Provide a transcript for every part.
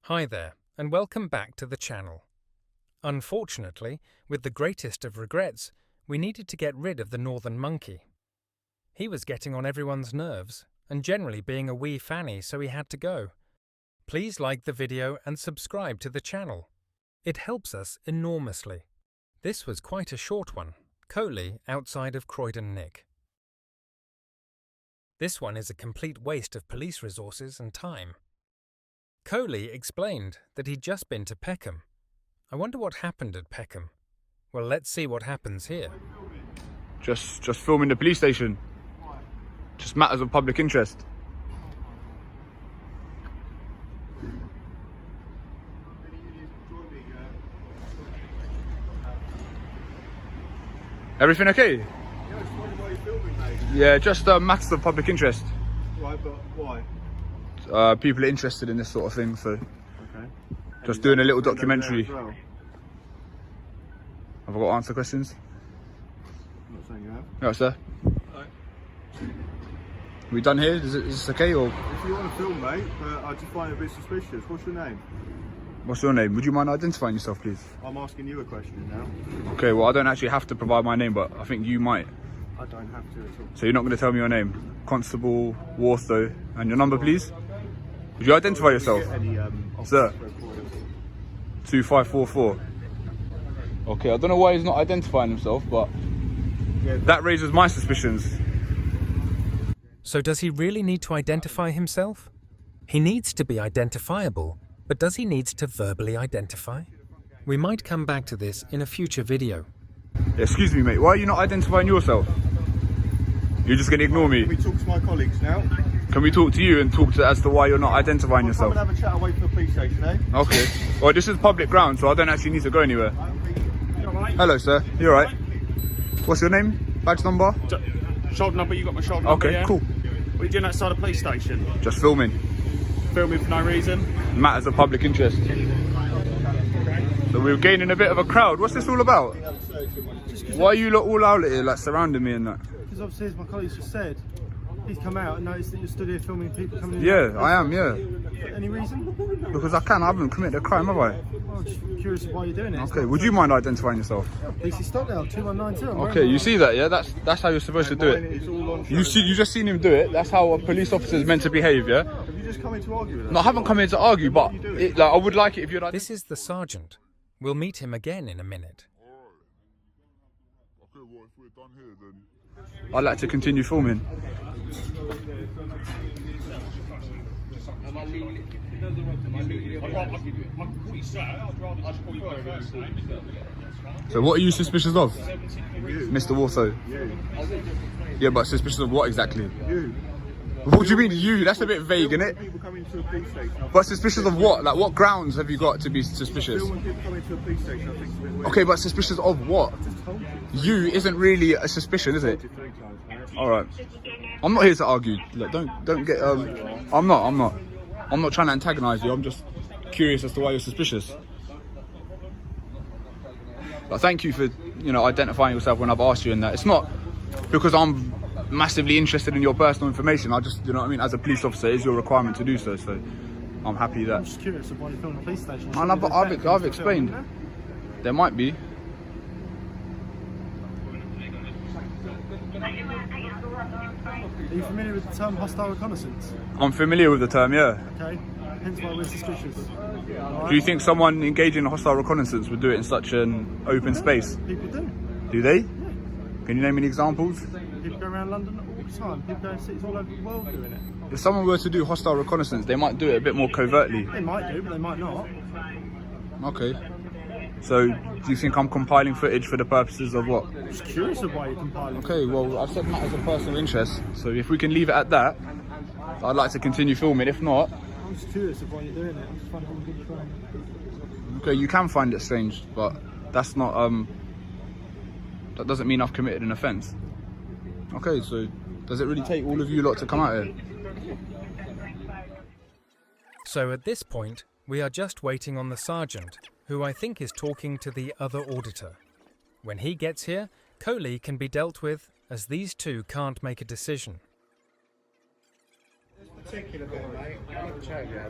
Hi there, and welcome back to the channel. Unfortunately, with the greatest of regrets, we needed to get rid of the northern monkey. He was getting on everyone's nerves, and generally being a wee fanny, so he had to go. Please like the video and subscribe to the channel. It helps us enormously. This was quite a short one, Kolee outside of Croydon, Nick. This one is a complete waste of police resources and time. Kolee explained that he'd just been to Peckham. I wonder what happened at Peckham. Well, let's see what happens here. Just filming the police station. Just matters of public interest. Everything okay? Yeah, just matters of public interest. Right, but why? People are interested in this sort of thing, so Okay. just doing a little documentary. Have I got to answer questions? I'm not saying you have. No, sir. Are we done here? Is this okay, or? If you want to film, mate, I just find it a bit suspicious. What's your name? What's your name? Would you mind identifying yourself, please? I'm asking you a question now. Okay, well, I don't actually have to provide my name, but I think you might. I don't have to at all. So you're not going to tell me your name? Constable Warthow, and your number, please? Would you identify yourself? Sir. 2544. Okay, I don't know why he's not identifying himself, but that raises my suspicions. So does he really need to identify himself? He needs to be identifiable, but does he need to verbally identify? We might come back to this in a future video. Excuse me, mate, why are you not identifying yourself? You're just going to ignore me? Can we talk to my colleagues now? Can we talk to you and talk as to why you're not identifying yourself? Come and have a chat away from the police station, eh? Okay. Well, this is public ground, so I don't actually need to go anywhere. Hello, sir. You alright? What's your name? Badge number? Shoulder number, you got my shoulder number, Okay, yeah? cool. What are you doing outside the police station? Just filming. Filming for no reason? Matters of public interest. So we're gaining a bit of a crowd. What's this all about? Why are you lot all out here, like surrounding me and that? Because obviously, as my colleagues just said, he's come out and noticed that you're stood here filming people coming in. Yeah, I am, yeah. Any reason? Because I haven't committed a crime, have I? Well, just curious of why you're doing it. Okay, would you mind identifying yourself? PC Stockdale, 2192. Okay, you see that, yeah? That's how you're supposed to do it. You just seen him do it. That's how a police officer is meant to behave, yeah? Have you just come in to argue with us? No, I haven't come here to argue, but I would like it if you'd... This is the sergeant. We'll meet him again in a minute. Okay, well, if we're done here, then... I'd like to continue filming. So what are you suspicious of? Mr. Warthow? Yeah, but suspicious of what exactly? You. What do you mean you? That's a bit vague, isn't it? People coming to a police station. But suspicious of what? Like, what grounds have you got to be suspicious? When people come into a police station, I think it's a bit weird. Okay, but suspicious of what? I just told you. You isn't really a suspicion, is it? 3 times, mate. All right. I'm not here to argue. Look, don't get. I'm not trying to antagonise you. I'm just curious as to why you're suspicious. But thank you for identifying yourself when I've asked you, and that it's not because I'm massively interested in your personal information. I just, as a police officer, it is your requirement to do so. So I'm happy that. I'm just curious of why you filmed the police station. I've explained. There might be. Are you familiar with the term hostile reconnaissance? I'm familiar with the term, yeah. Okay, hence why we're suspicious. Do you think someone engaging in hostile reconnaissance would do it in such an open space? People do. Do they? Yeah. Can you name any examples? People go around London all the time. People go in cities all over the world doing it. If someone were to do hostile reconnaissance, they might do it a bit more covertly. They might do, but they might not. Okay. So, do you think I'm compiling footage for the purposes of what? I'm just curious of why you're compiling. Okay, well, I've said matters of personal interest, so if we can leave it at that, I'd like to continue filming. If not... I'm just curious of why you're doing it. I'm just finding it really strange. Okay, you can find it strange, but that's not... that doesn't mean I've committed an offence. Okay, so does it really take all of you lot to come out here? So at this point, we are just waiting on the sergeant, who I think is talking to the other auditor. When he gets here, Kolee can be dealt with, as these two can't make a decision. particular bit, mate.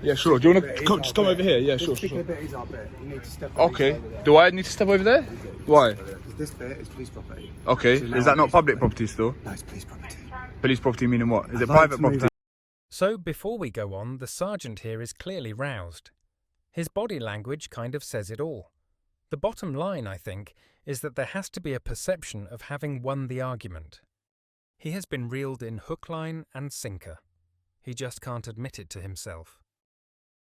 Yeah, sure. Do you want to just come over here? Yeah, sure. Particular bit is our bit. You need to step Okay. Do I need to step over there? Why? Because this bit is police property. Okay. So Is that not public property still? No, it's police property. Police property meaning what? Is it I'd like private to move property? So before we go on, the sergeant here is clearly roused. His body language kind of says it all. The bottom line, I think, is that there has to be a perception of having won the argument. He has been reeled in hook, line and sinker. He just can't admit it to himself.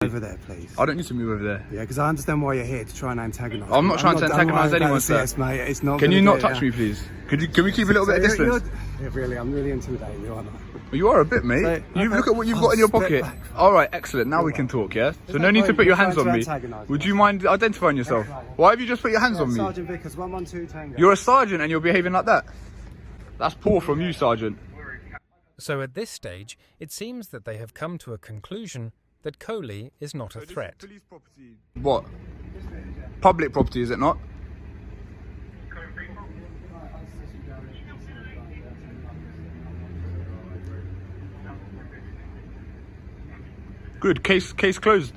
Over there, please. I don't need to move over there. Yeah, because I understand why you're here, to try and antagonise. I'm not trying to antagonise anyone, sir. Yes, mate. It's not. Can you gonna not get touch me, please? Can we keep a little bit of distance? Yeah, really, I'm really intimidating you, aren't I? Well, you are a bit, mate. So, You okay, look at what you've I'll got in your step pocket. back. All right, excellent. Now we can talk, yeah? So There's no need to point. put your You're hands trying on to me. antagonise Would me. you mind identifying yourself? Why have you just put your hands on me? Sergeant Vickers, 112 Tango. You're a sergeant and you're behaving like that? That's poor from you, sergeant. So at this stage, it seems that they have come to a conclusion that Kolee is not a threat. Police property. What? Public property, is it not? Good. Case closed.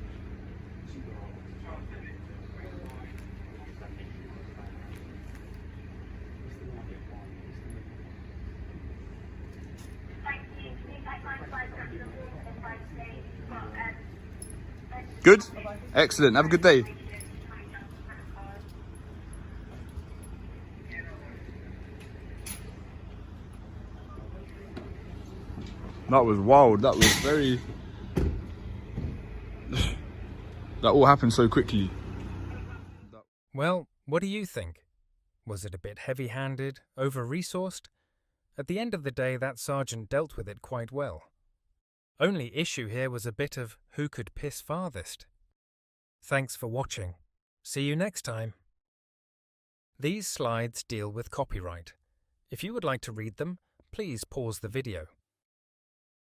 Good? Excellent. Have a good day. That was wild. That was very... That all happened so quickly. Well, what do you think? Was it a bit heavy-handed, over-resourced? At the end of the day, that sergeant dealt with it quite well. Only issue here was a bit of who could piss farthest. Thanks for watching. See you next time. These slides deal with copyright. If you would like to read them, please pause the video.